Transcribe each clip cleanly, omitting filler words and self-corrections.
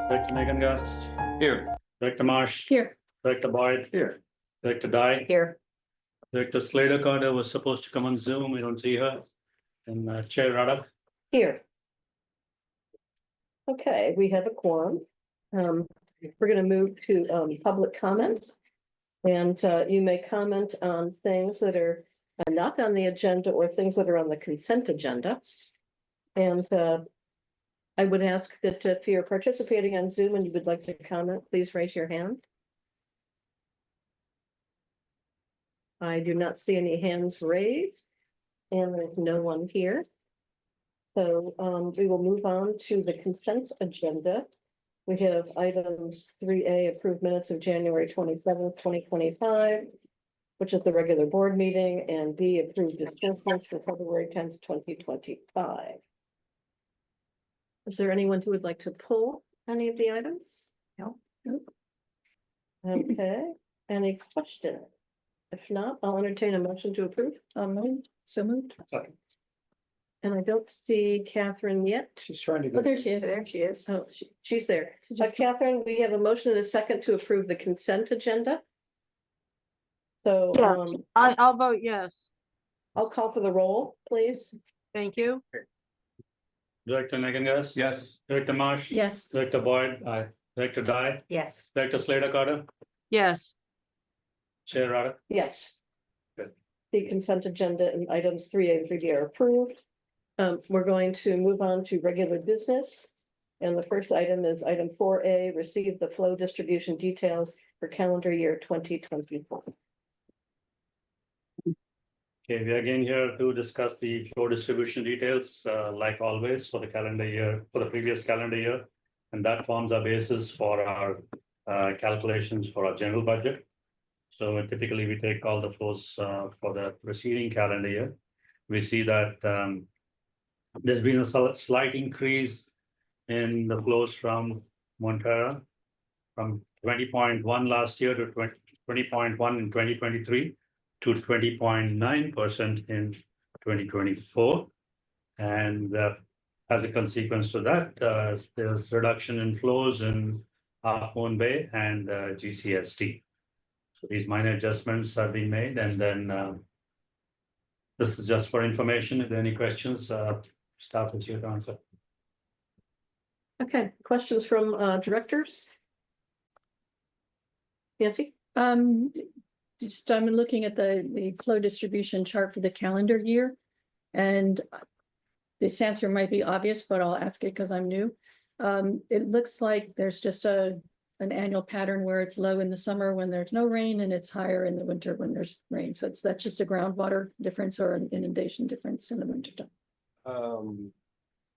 Director Megan Gust. Here. Director Marsh. Here. Director Boyd. Here. Director Dye. Here. Director Slater Carter was supposed to come on Zoom. We don't see her. And Chair Ruddock. Here. Okay, we have a quorum. We're going to move to public comment. And you may comment on things that are not on the agenda or things that are on the consent agenda. And I would ask that if you're participating on Zoom and you would like to comment, please raise your hand. I do not see any hands raised, and there's no one here. So we will move on to the consent agenda. We have items 3A, approved minutes of January 27th, 2025, which is the regular board meeting, and B, approved disbursements for February 10th, 2025. Is there anyone who would like to pull any of the items? No. Okay, any questions? If not, I'll entertain a motion to approve. So moved. Second. And I don't see Catherine yet. She's trying to Oh, there she is. There she is. Oh, she's there. Catherine, we have a motion and a second to approve the consent agenda. So Yes, I'll vote yes. I'll call for the roll, please. Thank you. Director Megan Gust. Yes. Director Marsh. Yes. Director Boyd. Aye. Director Dye. Yes. Director Slater Carter. Yes, Chair Ruddock. Yes. Good. The consent agenda and items 3A and 3B are approved. We're going to move on to regular business. And the first item is item 4A, receive the flow distribution details for calendar year 2024. Okay, we are again here to discuss the flow distribution details, like always, for the calendar year, for the previous calendar year. And that forms our basis for our calculations for our general budget. So typically we take all the flows for the preceding calendar year. We see that there's been a slight increase in the flows from Montara from 20.1 last year to 20.1 in 2023 to 20.9% in 2024. And as a consequence to that, there's reduction in flows in Half Moon Bay and GCST. So these minor adjustments have been made, and then this is just for information. If there are any questions, staff is here to answer. Okay, questions from directors? Nancy? Just I'm looking at the flow distribution chart for the calendar year, and this answer might be obvious, but I'll ask it because I'm new. It looks like there's just an annual pattern where it's low in the summer when there's no rain, and it's higher in the winter when there's rain. So that's just a groundwater difference or an inundation difference in the winter time.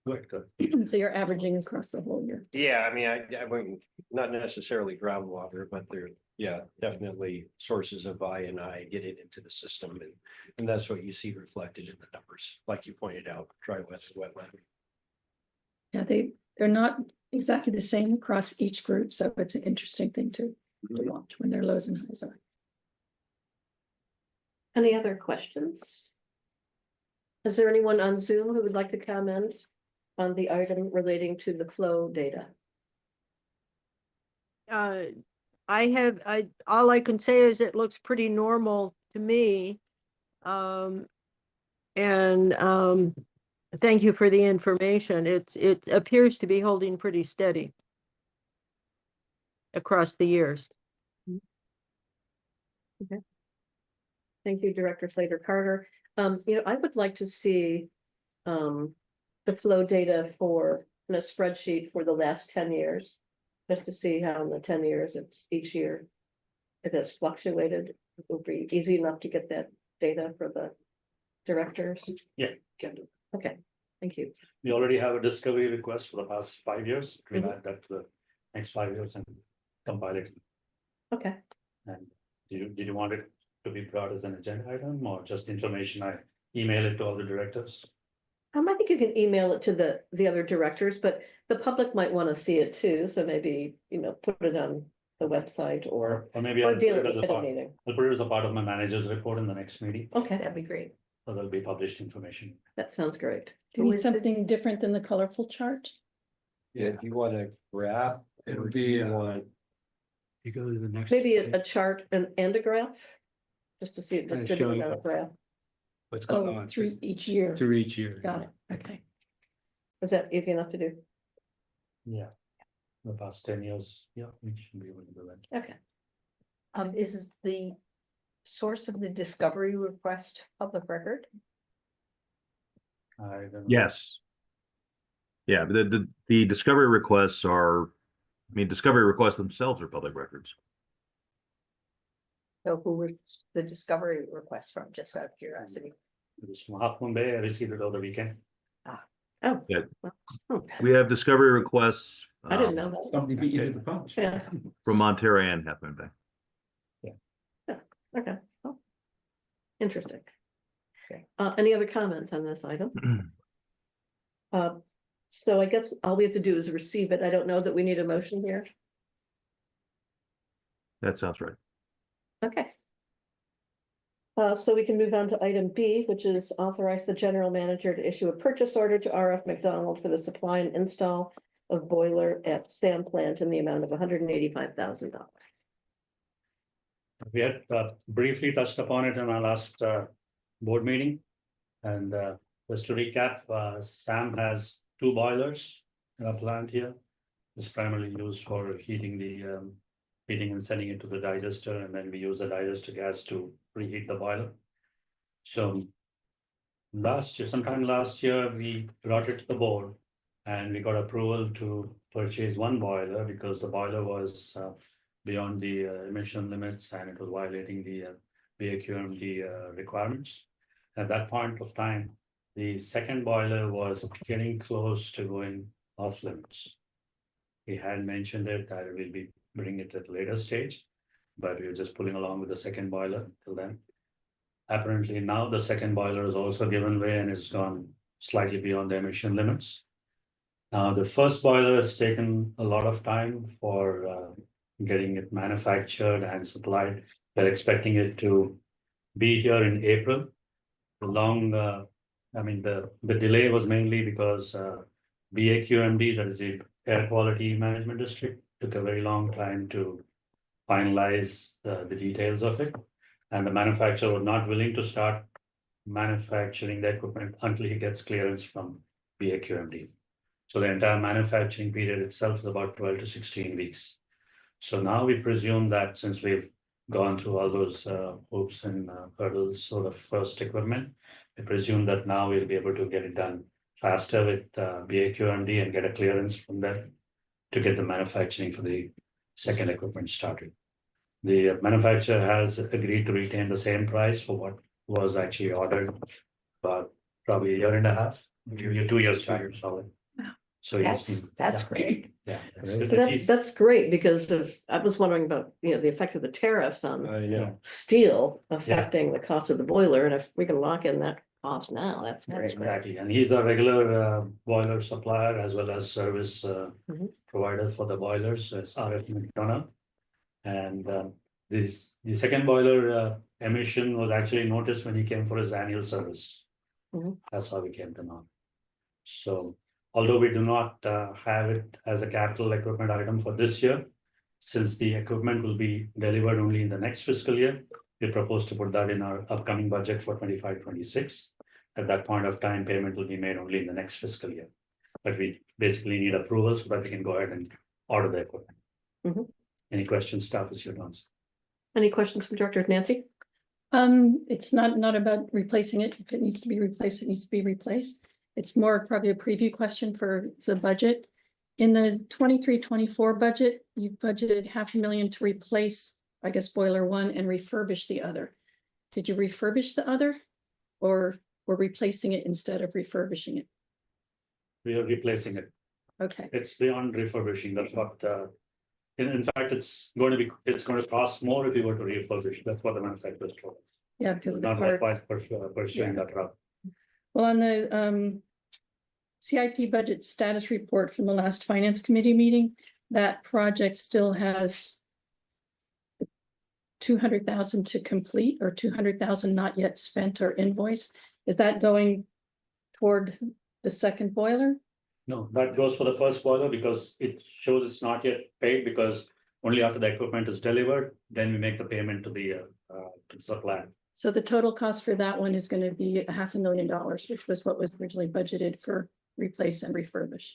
Good. So you're averaging across the whole year. Yeah, I mean, I wouldn't, not necessarily groundwater, but there, yeah, definitely sources of I and I getting into the system, and that's what you see reflected in the numbers, like you pointed out, dry wetland. Yeah, they're not exactly the same across each group, so it's an interesting thing to watch when their lows and highs are. Any other questions? Is there anyone on Zoom who would like to comment on the item relating to the flow data? all I can say is it looks pretty normal to me. Thank you for the information. It appears to be holding pretty steady across the years. Okay. Thank you, Director Slater Carter. I would like to see the flow data in a spreadsheet for the last 10 years, just to see how in the 10 years each year it has fluctuated. It will be easy enough to get that data for the directors. Yeah, can do. Okay, thank you. We already have a discovery request for the past 5 years. We'll add that to the next 5 years and compile it. Okay. And did you want it to be brought as an agenda item or just information? I email it to all the directors. I think you can email it to the other directors, but the public might want to see it too. So maybe, put it on the website or maybe I'll deal put it it as a at a part. meeting. I'll put it as a part of my manager's report in the next meeting. Okay, that'd be great. So there'll be published information. That sounds great. Do you need something different than the colorful chart? Yeah, if you want to graph It'll be, One. you go to the next. Maybe a chart and a graph? Just to see, just Kinda to do showing a graph. What's going Oh, on through each year. through each year. Got it. Okay. Is that easy enough to do? Yeah. The past 10 years, yeah, we should be able to do that. Okay. Is the source of the discovery request public record? I don't know. Yes. Yeah, the discovery requests are, I mean, discovery requests themselves are public records. So who was the discovery request from, just out of curiosity? It was from Half Moon Bay. I received it over the weekend. Oh. Yeah. Oh, We have discovery requests. I didn't know that. Somebody beat you to the punch. Yeah, From Montero and Half Moon Bay. okay. Oh. Interesting. Any other comments on this item? So I guess all we have to do is receive it. I don't know that we need a motion here. That sounds right. Okay. So we can move on to item B, which is authorize the general manager to issue a purchase order to RF McDonald for the supply and install of boiler at Sam Plant in the amount of $185,000. We had briefly touched upon it in our last board meeting. And just to recap, Sam has 2 boilers in our plant here. It's primarily used for heating and sending it to the digester, and then we use the digester gas to preheat the boiler. So sometime last year, we brought it to the board and we got approval to purchase 1 boiler because the boiler was beyond the emission limits and it was violating the BAQMD requirements. At that point of time, the second boiler was getting close to going off limits. We had mentioned it that we'll be bringing it at a later stage, but we were just pulling along with the second boiler till then. Apparently now the second boiler is also given way and it's gone slightly beyond the emission limits. Now the first boiler has taken a lot of time for getting it manufactured and supplied. They're expecting it to be here in April. The delay was mainly because BAQMD, that is the Air Quality Management District, took a very long time to finalize the details of it. And the manufacturer was not willing to start manufacturing the equipment until he gets clearance from BAQMD. So the entire manufacturing period itself is about 12 to 16 weeks. So now we presume that since we've gone through all those hoops and hurdles for the first equipment, I presume that now we'll be able to get it done faster with BAQMD and get a clearance from them to get the manufacturing for the second equipment started. The manufacturer has agreed to retain the same price for what was actually ordered about probably 1.5 years, 2 years, 2 years solid. So That's great. Yeah. That's great because I was wondering about, the effect of the tariffs on I know. steel affecting the cost of the boiler, and if we can lock in that cost now, that's great. Exactly, and he's a regular boiler supplier as well as service provider for the boilers, it's RF McDonald. And the second boiler emission was actually noticed when he came for his annual service. That's how we came to know. So although we do not have it as a capital equipment item for this year, since the equipment will be delivered only in the next fiscal year, we propose to put that in our upcoming budget for 25-26. At that point of time, payment will be made only in the next fiscal year. But we basically need approval so that we can go ahead and order the equipment. Any questions, staff, is your answer? Any questions from Director Nancy? It's not about replacing it. If it needs to be replaced, it needs to be replaced. It's more probably a preview question for the budget. In the 23-24 budget, you budgeted $500,000 to replace, I guess, boiler 1 and refurbish the other. Did you refurbish the other, or we're replacing it instead of refurbishing it? We are replacing it. Okay, It's beyond refurbishing. That's what. In fact, it's going to cost more if you were to refurbish. That's what the manufacturers told us. yeah, because of the Not part. quite pursuing that route. Well, on the CIP budget status report from the last finance committee meeting, that project still has 200,000 to complete, or 200,000 not yet spent or invoiced. Is that going toward the second boiler? No, that goes for the first boiler because it shows it's not yet paid because only after the equipment is delivered, then we make the payment to the supplier. So the total cost for that one is gonna be $500,000, which was what was originally budgeted for replace and refurbish.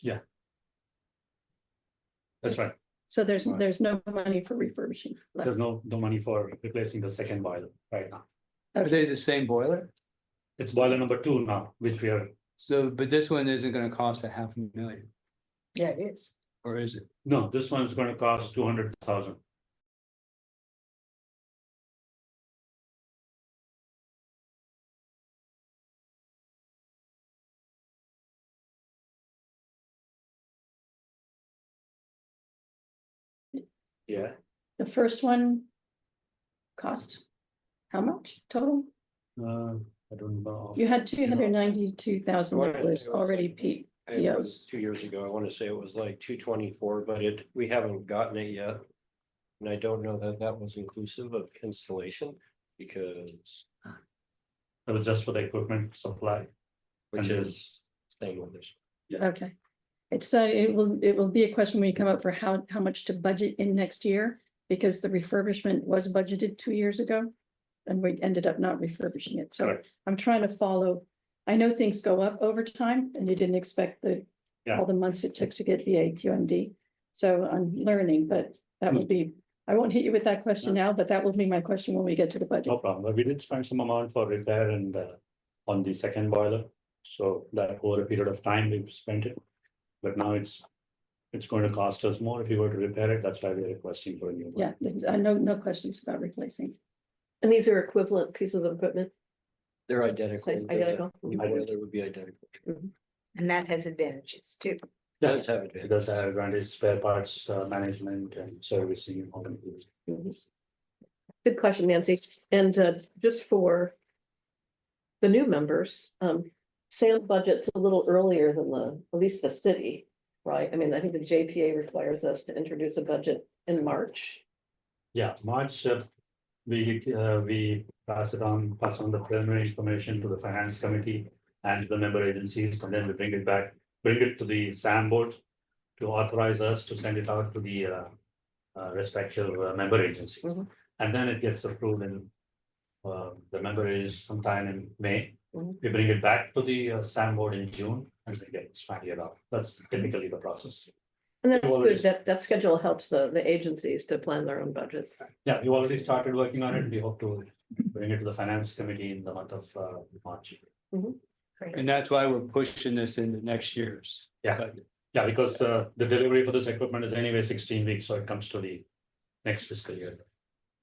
That's right. So there's Right. no money for refurbishing. left. There's no money for replacing the second boiler right now. Are they the same boiler? It's boiler number 2 now, which we are, So, but this one isn't gonna cost $500,000, Yeah, it is. or is it? no, this one's gonna cost 200,000. Yeah, The first one cost how much total? I don't know. You had 292,000 I that wanna was say it was already like- P. It was 2 years ago. I want to say it was like 224, but we haven't gotten it yet. And I don't know that that was inclusive of installation because, It was just for the equipment supply. which And is staying with this. Okay. It's it will be a question when you come up for how much to budget in next year, because the refurbishment was budgeted 2 years ago. And we ended up not refurbishing it, so Correct. I'm trying to follow. I know things go up over time and you didn't expect Yeah. all the months it took to get the AQMD. So I'm learning, but that will be, I won't hit you with that question now, but that will be my question when we get to the budget. No problem, but we did spend some amount for repair and on the second boiler. So that over a period of time we've spent it. But now it's going to cost us more if we were to repair it. That's why we're requesting for a new one. Yeah, no questions about replacing. And these are equivalent pieces of equipment. They're identical. Same, identical. The new boiler would be identical. And that has advantages too. Does have It advantage. does have advantage spare parts management and servicing and all of these. Mhm. Good question, Nancy. And just for the new members, sales budget's a little earlier than at least the city, right? I mean, I think the JPA requires us to introduce a budget in March. Yeah, March, we pass on the preliminary information to the finance committee and the member agencies, and then we bring it to the SAM board to authorize us to send it out to the respective member agencies. Mhm. And then it gets approved in the member agency sometime in May. Mhm. We bring it back to the SAM board in June and they get finally out. That's typically the process. And that's Well, good. it's- That schedule helps the agencies to plan their own budgets. Yeah, we already started working on it. We hope to bring it to the finance committee in the month of March. And that's why we're pushing this into next year's. Yeah. budget. Yeah, because the delivery for this equipment is anyway 16 weeks, so it comes to the next fiscal year.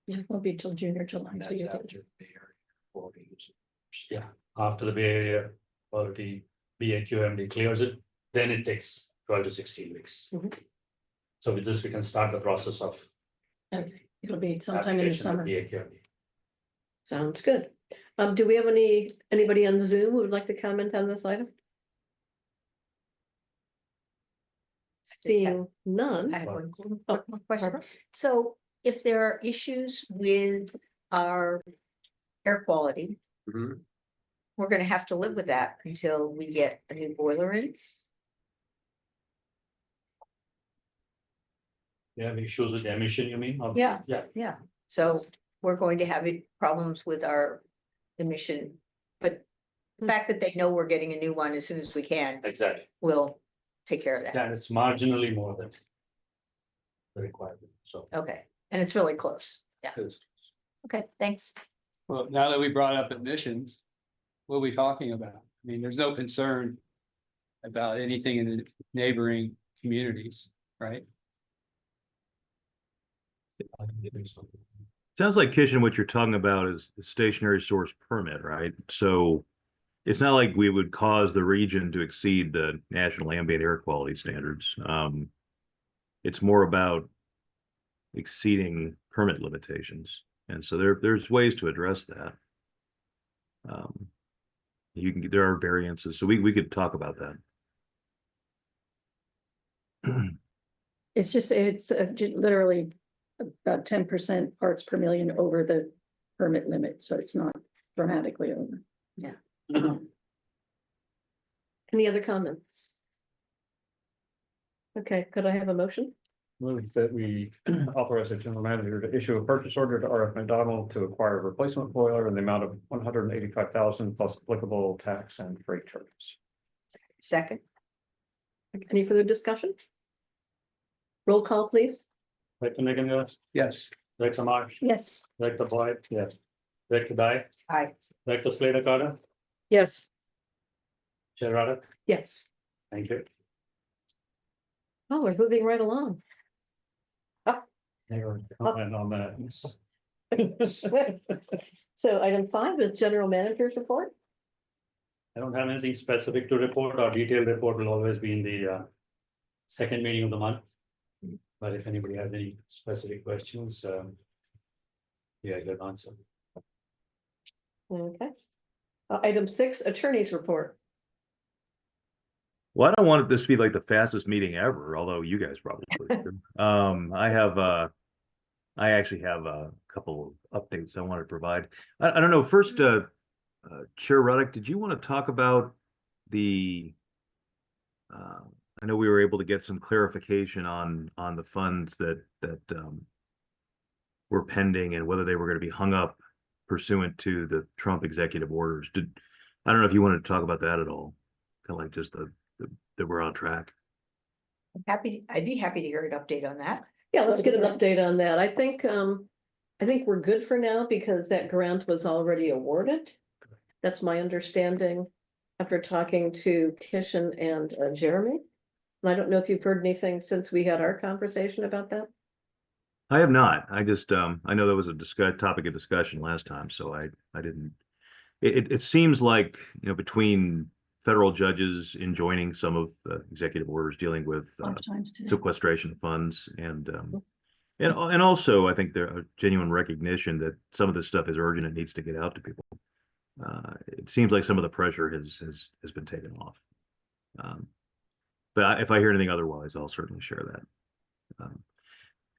It won't be till June or July. And so that's you get- after the area quality use. Yeah, after the Bay Area quality BAQMD clears it, then it takes 12 to 16 weeks. Mhm. So with this, we can start the process of. Okay, it'll be sometime in the application of summer. BAQMD. Sounds good. Do we have anybody on Zoom who would like to comment on this item? Seeing none. I have one Oh, quick more question. Barbara? So if there are issues with our air quality, Mhm. we're gonna have to live with that until we get a new boiler in. Yeah, the issues with emission, you mean? Of- Yeah. Yeah, So we're going to have problems with our emission. But the fact that they know we're getting a new one as soon as we can, exactly. will take care of that. Yeah, and it's marginally more than the requirement, so. Okay, and it's really close. Yeah, okay, thanks. Well, now that we brought up emissions, what are we talking about? I mean, there's no concern about anything in the neighboring communities, right? Sounds like Kitchen, what you're talking about is the stationary source permit, right? So it's not like we would cause the region to exceed the national ambient air quality standards. It's more about exceeding permit limitations. And so there's ways to address that. There are variances, so we could talk about that. It's literally about 10% parts per million over the permit limit, so it's not dramatically over. Any other comments? Okay, could I have a motion? Move that we authorize the general manager to issue a purchase order to RF McDonald to acquire a replacement boiler in the amount of $185,000 plus applicable tax and freight charges. Second, Any further discussion? Roll call, please. Director Megan, yes. Yes. Director March, Yes, Director Boyd, yes. Director Dye, aye. Director Slater Carter, Yes, Chair Ruddock, Yes. thank you. Oh, we're moving right along. Your comment on that. So item 5 is general manager's report. I don't have anything specific to report. Our detailed report will always be in the second meeting of the month. But if anybody has any specific questions, yeah, good answer. Okay. Item 6, attorney's report. Well, I don't want this to be like the fastest meeting ever, although you guys probably do. I actually have a couple of updates I want to provide. I don't know, first, Chair Ruddock, did you want to talk about the, I know we were able to get some clarification on the funds that were pending and whether they were going to be hung up pursuant to the Trump executive orders. I don't know if you wanted to talk about that at all, kind of like just that we're on track. I'd be happy to hear an update on that. Yeah, let's get an update on that. I think we're good for now because that grant was already awarded. That's my understanding after talking to Kishan and Jeremy. And I don't know if you've heard anything since we had our conversation about that. I have not. I just I know that was a topic of discussion last time, so I didn't. It seems like, you know, between federal judges enjoining some of the executive orders dealing with sometimes today. sequestration of funds and also I think there a genuine recognition that some of this stuff is urgent and needs to get out to people. It seems like some of the pressure has been taken off. But if I hear anything otherwise, I'll certainly share that.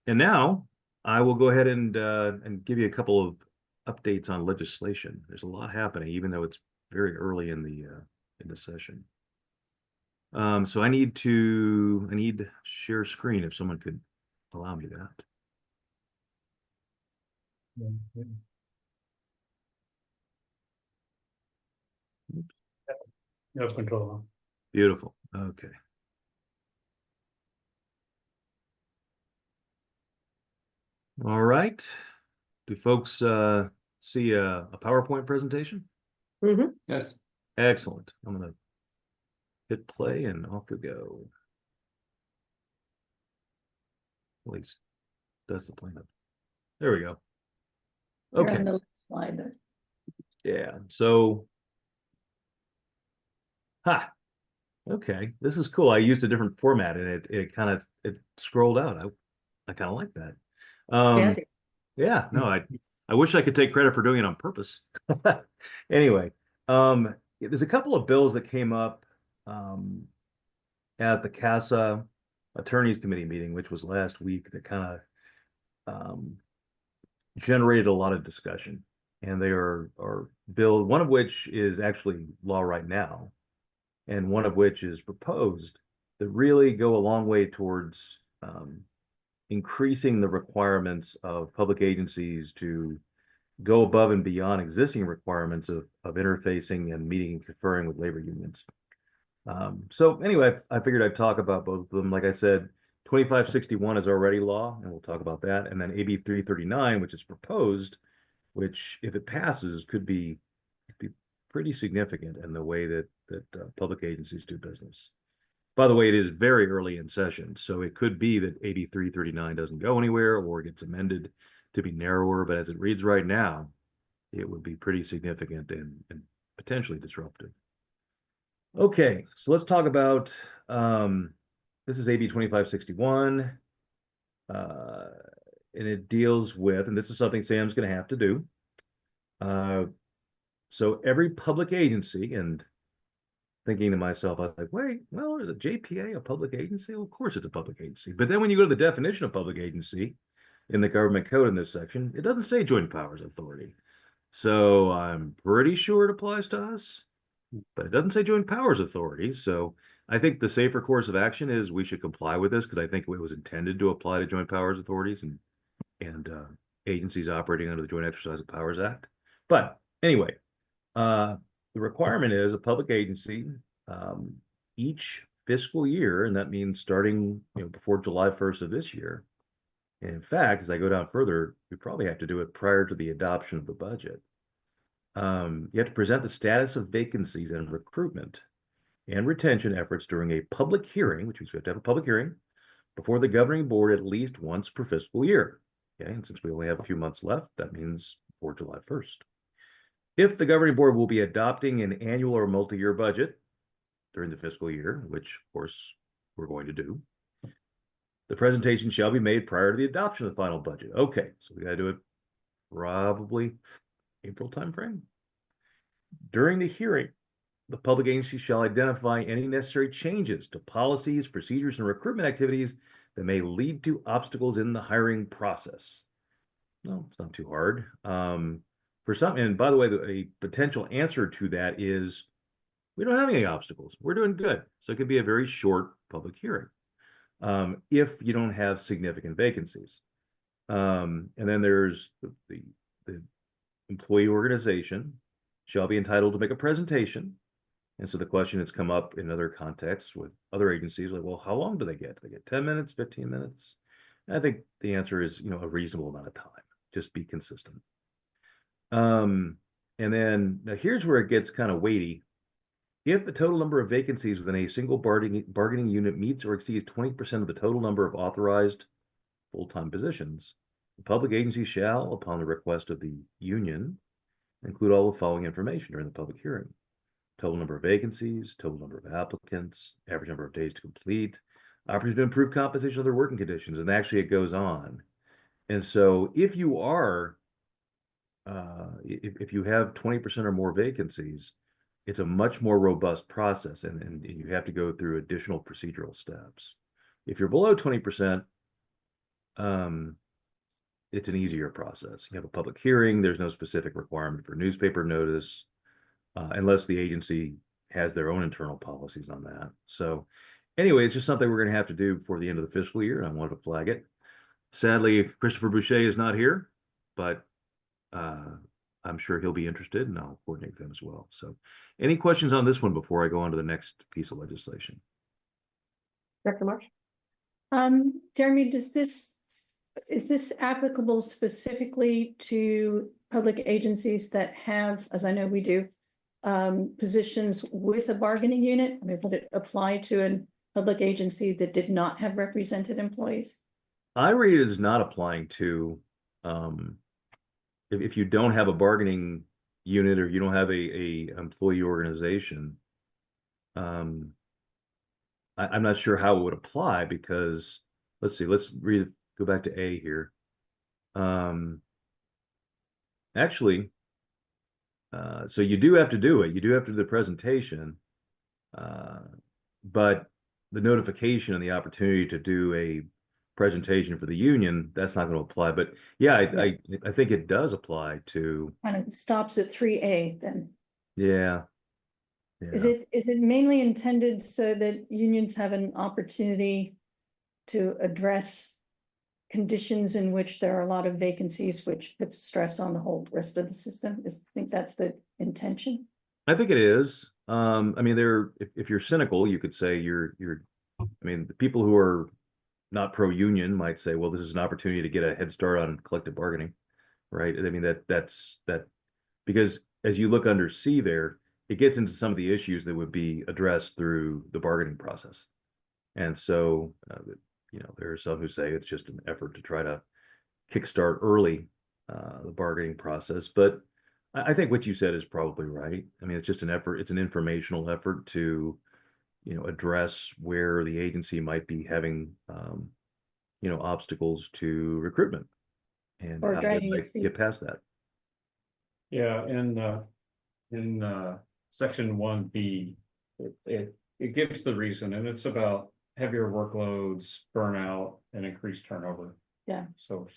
And now I will go ahead and give you a couple of updates on legislation. There's a lot happening, even though it's very early in the session. So I need to share screen if someone could allow me that. You have control. Beautiful. Okay. All right. Do folks see a PowerPoint presentation? Yes. Excellent. I'm gonna hit play and off we go. At least that's the plan. There we go. You're Okay. on the slide there. Yeah. So, okay. This is cool. I used a different format and it kind of scrolled out. I kind of like that. Yeah. No, I wish I could take credit for doing it on purpose. Anyway, there's a couple of bills that came up at the CASA Attorneys Committee meeting, which was last week, that kind of generated a lot of discussion. And they are bills, one of which is actually law right now, and one of which is proposed, that really go a long way towards increasing the requirements of public agencies to go above and beyond existing requirements of interfacing and meeting and conferring with labor unions. So anyway, I figured I'd talk about both of them. Like I said, 2561 is already law, and we'll talk about that. And then AB 339, which is proposed, which if it passes could be pretty significant in the way that public agencies do business. By the way, it is very early in session, so it could be that AB 339 doesn't go anywhere or gets amended to be narrower, but as it reads right now, it would be pretty significant and potentially disruptive. Okay, so let's talk about, this is AB 2561, and it deals with, and this is something Sam's going to have to do. So every public agency, and thinking to myself, I was like, wait, well, is a JPA a public agency? Well, of course it's a public agency. But then when you go to the definition of public agency in the government code in this section, it doesn't say joint powers authority. So I'm pretty sure it applies to us, but it doesn't say joint powers authority. So I think the safer course of action is we should comply with this because I think it was intended to apply to joint powers authorities and agencies operating under the Joint Exercise of Powers Act. But anyway, the requirement is a public agency each fiscal year, and that means starting before July 1st of this year. And in fact, as I go down further, we probably have to do it prior to the adoption of the budget. You have to present the status of vacancies and recruitment and retention efforts during a public hearing, which means we have to have a public hearing before the governing board at least once per fiscal year. Okay, and since we only have a few months left, that means before July 1st. If the governing board will be adopting an annual or multi-year budget during the fiscal year, which of course we're going to do, the presentation shall be made prior to the adoption of the final budget. Okay, so we got to do it probably April timeframe. During the hearing, the public agency shall identify any necessary changes to policies, procedures, and recruitment activities that may lead to obstacles in the hiring process. No, it's not too hard. For some, and by the way, a potential answer to that is we don't have any obstacles. We're doing good. So it could be a very short public hearing if you don't have significant vacancies. And then there's the employee organization shall be entitled to make a presentation. And so the question has come up in other contexts with other agencies, like, well, how long do they get? Do they get 10 minutes, 15 minutes? And I think the answer is, a reasonable amount of time. Just be consistent. And then now here's where it gets kind of weighty. If the total number of vacancies within a single bargaining unit meets or exceeds 20% of the total number of authorized full-time positions, the public agency shall, upon the request of the union, include all the following information during the public hearing: total number of vacancies, total number of applicants, average number of days to complete, opportunity to improve compensation of their working conditions, and actually it goes on. And so if you are, if you have 20% or more vacancies, it's a much more robust process, and you have to go through additional procedural steps. If you're below 20%, it's an easier process. You have a public hearing. There's no specific requirement for newspaper notice, unless the agency has their own internal policies on that. So anyway, it's just something we're going to have to do before the end of the fiscal year, and I wanted to flag it. Sadly, Christopher Boucher is not here, but I'm sure he'll be interested, and I'll coordinate with him as well. So any questions on this one before I go on to the next piece of legislation? Dr. Marsh? Jeremy, is this applicable specifically to public agencies that have, as I know we do, positions with a bargaining unit? I mean, would it apply to a public agency that did not have represented employees? I read it as not applying to, if you don't have a bargaining unit or you don't have a employee organization, I'm not sure how it would apply because let's see, go back to A here. Actually, so you do have to do it. You do have to do the presentation, but the notification and the opportunity to do a presentation for the union, that's not going to apply. But yeah, I think it does apply to. Kind of stops at 3A then. Yeah. Is it mainly intended so that unions have an opportunity to address conditions in which there are a lot of vacancies, which puts stress on the whole rest of the system? I think that's the intention. I think it is. I mean, if you're cynical, you could say I mean, the people who are not pro-union might say, well, this is an opportunity to get a head start on collective bargaining, right? I mean, that's because as you look under C there, it gets into some of the issues that would be addressed through the bargaining process. And so, there are some who say it's just an effort to try to kickstart early the bargaining process. But I think what you said is probably right. I mean, it's just an effort. It's an informational effort to, address where the agency might be having, obstacles to recruitment and Or how dragging they its feet. get past that. Yeah, in section 1B, it gives the reason, and it's about heavier workloads, burnout, and increased turnover. Yeah. So,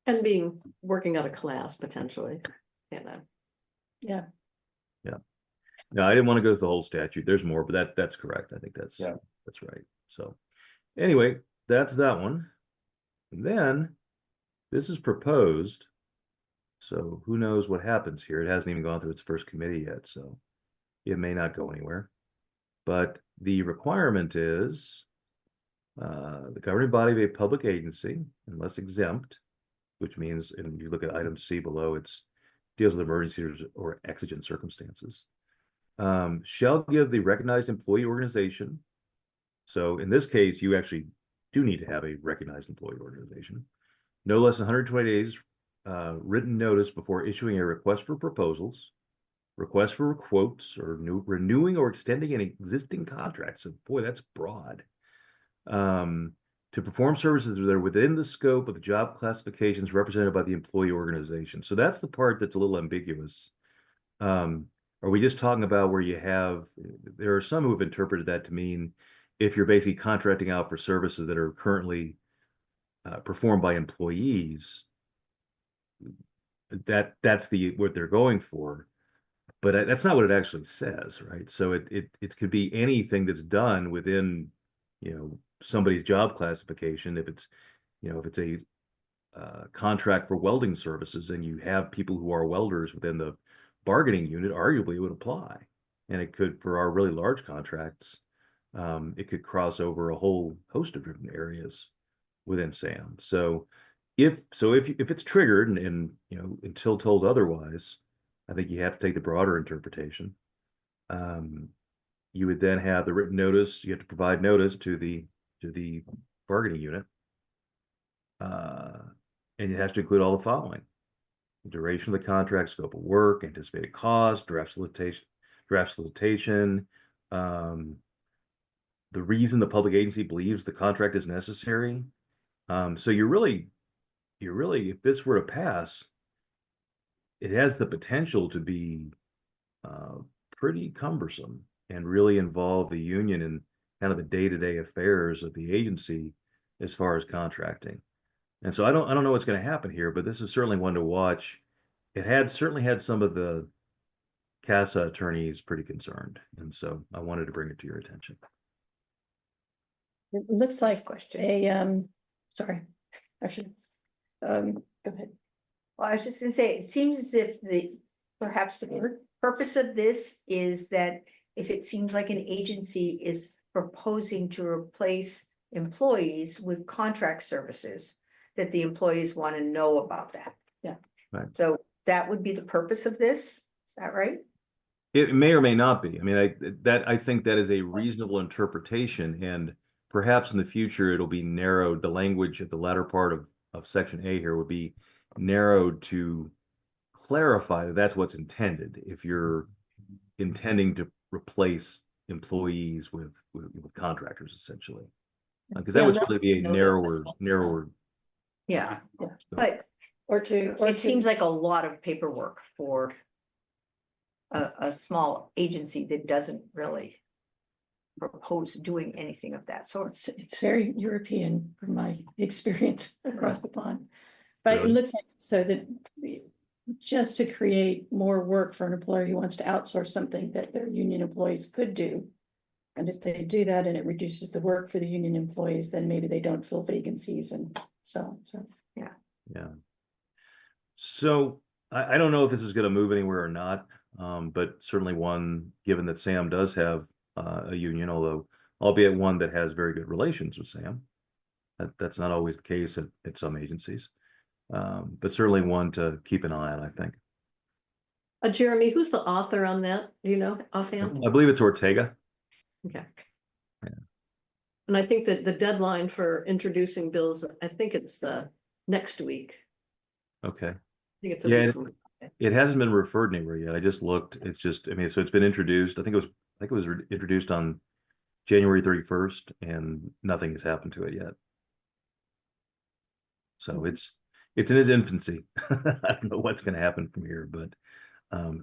And working out of class potentially, Yeah. No, I didn't want to go through the whole statute. There's more, but that's correct. I think that's Yeah. that's right. So anyway, that's that one. And then this is proposed. So who knows what happens here? It hasn't even gone through its first committee yet, so it may not go anywhere. But the requirement is the governing body of a public agency, unless exempt, which means, and you look at item C below, it's deals with emergencies or exigent circumstances, shall give the recognized employee organization. So in this case, you actually do need to have a recognized employee organization, no less than 120 days written notice before issuing a request for proposals, request for quotes, or renewing or extending an existing contract. So boy, that's broad. To perform services that are within the scope of the job classifications represented by the employee organization. So that's the part that's a little ambiguous. Are we just talking about where you have, there are some who have interpreted that to mean if you're basically contracting out for services that are currently performed by employees, that's what they're going for. But that's not what it actually says, right? So it could be anything that's done within, somebody's job classification. If it's, if it's a contract for welding services and you have people who are welders within the bargaining unit, arguably it would apply. And it could, for our really large contracts, it could cross over a whole host of different areas within SAM. So if it's triggered and until told otherwise, I think you have to take the broader interpretation. You would then have the written notice. You have to provide notice to the bargaining unit, and it has to include all the following: the duration of the contract, scope of work, anticipated cost, draft solicitation, the reason the public agency believes the contract is necessary. So you're really, if this were to pass, it has the potential to be pretty cumbersome and really involve the union in kind of the day-to-day affairs of the agency as far as contracting. And so I don't know what's going to happen here, but this is certainly one to watch. It certainly had some of the CASA attorneys pretty concerned, and so I wanted to bring it to your attention. It looks like Question. sorry, I should, go ahead. Well, I was just gonna say, it seems as if perhaps the purpose of this is that if it seems like an agency is proposing to replace employees with contract services, that the employees want to know about that. Yeah. Right. So that would be the purpose of this, is that right? It may or may not be. I mean, I think that is a reasonable interpretation, and perhaps in the future it'll be narrowed. The language at the latter part of section A here would be narrowed to clarify that that's what's intended. If you're intending to replace employees with contractors, essentially, because that would really be a narrower. Yeah, Yeah. but it seems like a lot of paperwork for a small agency that doesn't really propose doing anything of that sort. It's very European from my experience across the pond. But it Really? looks like so that just to create more work for an employer who wants to outsource something that their union employees could do. And if they do that and it reduces the work for the union employees, then maybe they don't fill vacancies and so. Yeah. So I don't know if this is going to move anywhere or not, but certainly one, given that SAM does have a union, although albeit one that has very good relations with SAM. That's not always the case at some agencies, but certainly one to keep an eye on, I think. Jeremy, who's the author on that? Do you know offhand? I believe it's Ortega. Okay. Yeah. And I think that the deadline for introducing bills, I think it's the next week. Okay. I think it's a Yeah, week from it hasn't been referred anywhere yet. I just looked. It's just, I mean, so it's been introduced. I think it was introduced on January 31st, and nothing has happened to it yet. So it's in its infancy. I don't know what's going to happen from here, but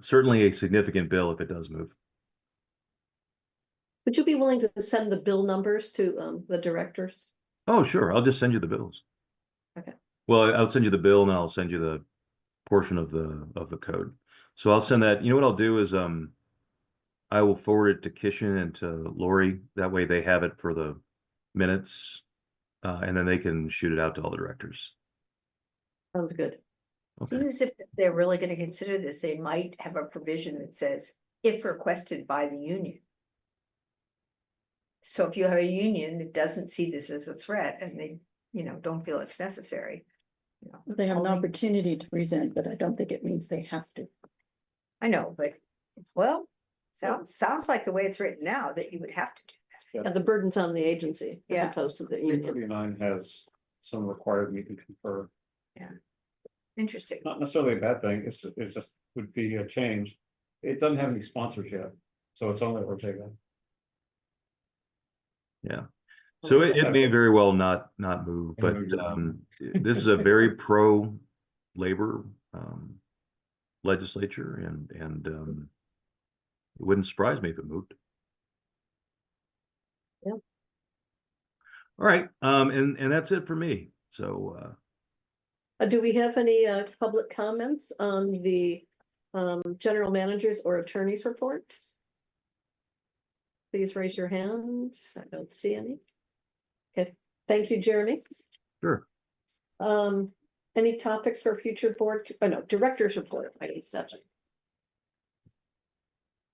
certainly a significant bill if it does move. Would you be willing to send the bill numbers to the directors? Oh, sure. I'll just send you the bills. Okay. Well, I'll send you the bill and then I'll send you the portion of the code. So I'll send that. You know what I'll do is I will forward it to Kishan and to Lori. That way they have it for the minutes. And then they can shoot it out to all the directors. Sounds good. Okay. Seems as if they're really gonna consider this, they might have a provision that says, if requested by the union. So if you have a union that doesn't see this as a threat and they, don't feel it's necessary. They have an only- opportunity to present, but I don't think it means they have to. I know, but, well, sounds like the way it's written now that you would have to do. Yeah, the burden's on the agency as Yeah. opposed to the Three union. 39 has some required meet and confer. Interesting. Not necessarily a bad thing, it's just would be a change. It doesn't have any sponsors yet, so it's only Ortega. Yeah. So it may very well not move, but this is a very pro labor legislature, and it wouldn't surprise me if it moved. Yeah. All right, and that's it for me. So Do we have any public comments on the general managers or attorneys reports? Please raise your hand. I don't see any. Okay, thank you, Jeremy. sure. Any topics for future board, no, director's report, item 7.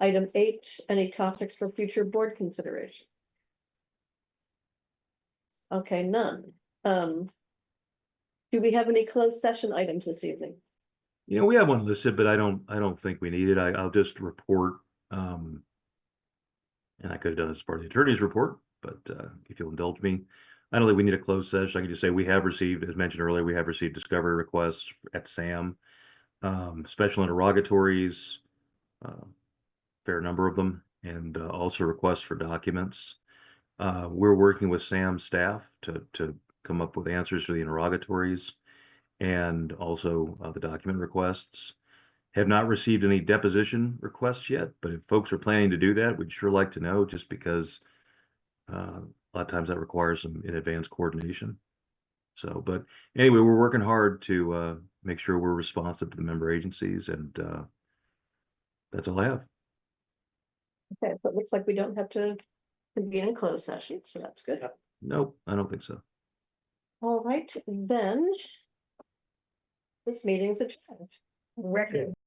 Item 8, any topics for future board consideration? Okay, none. Do we have any closed session items this evening? You know, we have one listed, but I don't think we need it. I'll just report. And I could have done this as part of the attorney's report, but if you'll indulge me, I don't think we need a closed session. I can just say we have received, as mentioned earlier, we have received discovery requests at SAM, special interrogatories, fair number of them, and also requests for documents. We're working with SAM staff to come up with answers to the interrogatories and also the document requests. Have not received any deposition requests yet, but if folks are planning to do that, we'd sure like to know, just because a lot of times that requires some in advance coordination. So, but anyway, we're working hard to make sure we're responsive to the member agencies, and that's all I have. Okay, so it looks like we don't have to convene in closed session, so that's good. Nope, I don't think so. All right, then. This meeting's adjourned. Record